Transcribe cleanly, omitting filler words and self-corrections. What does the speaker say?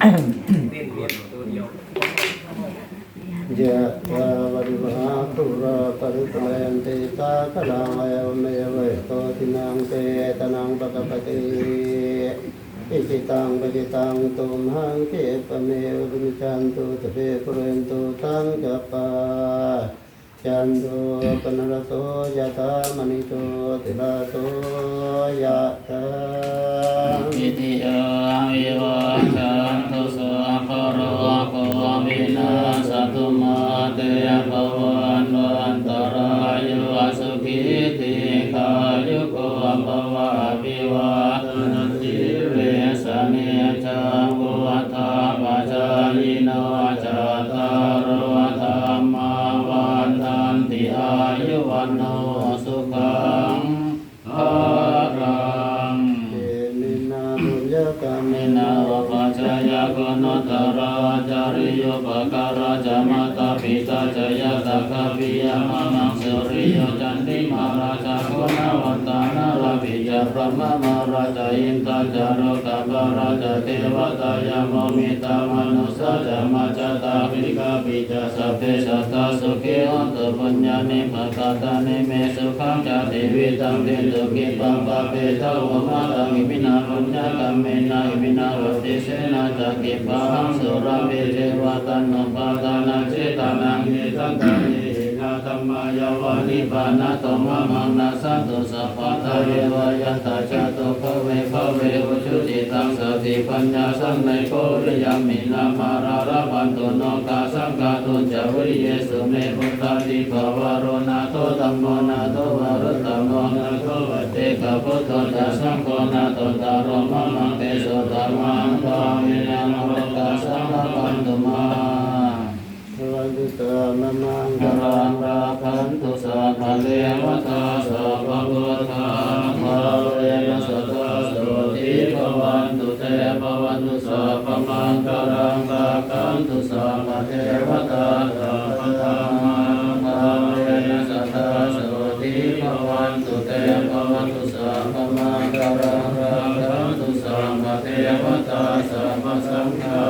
ยะถาวริวหาปุราปริปุเรนติสาคลังเอวเมวะโตทินังเปตนังปะกปติอิจิตังปจิตังตุมหังเกปะเมวะวิจันตุตะเปปุเรนตุสังกปาจันโทปนรโสยะถามณิโชติระโสยะถาอิติยาวิวัชชันตุสัพพะโรโควินาศตุมาเตภวันวันตรายโยสุขิติขายุโกภวะภิวาทนาสิเวสเนจังวุฒาปัจจายโนจัตตารโอธรรมาวันทันติอายุวันโนสุขังภลังเมนาอุปัชฌายะกุณตระจาริโยปการะจามตาปิตาจยะตะคปิยมะมังสุริโยจันติมาราชากุณวันตานาลาภิจาพระมะมาราชาอินทาจารกะปะราชาเทวตายะโมมิตามนุสสะจามะจตาภิกาปิจาสัพเพสัตตาสุขิอันตุปัญญานิภคตานิเมสุขังจาติวิตังเตตุกิปังปะเปตาวะมะตังอิมินาปุญญากัมเมนะอิมินาวัติเสนาจักขิปังสุรามิเทวตันนุปาทานาเจตานังเยตังตานินาธัมมายาวานิปานะโตมะมังนาสันตุสัพพะทะเยวายัตตาจตุภเวภเวอุชุติตังสติปัญญาสังในโพริยามินามาราระพันตุโนกาสังฆาตุจวิริเยสุเมพุทธาติภวโรนาโตธัมโมนาโตวรุตตโมนาโตวัตเตกะพุทโธตัสสังโฆนาโตตารมะมังเตสุตามังภามินาโมกาสังฆปันตุมาวันตุสามะมังกรังราคันตุสัพพะเลวตาสัพพะพุทธาภาเวนะสัทธาสุติภวันตุเตภวันตุสัพพะมังกรังราคันตุสัพพะเทวตาสัพพะธรรมาภาเวนะสัทธาสุติภวันตุเตภวันตุสัพพะมังกรังราคันตุสัพพะเทวตาสัพพะสังฆา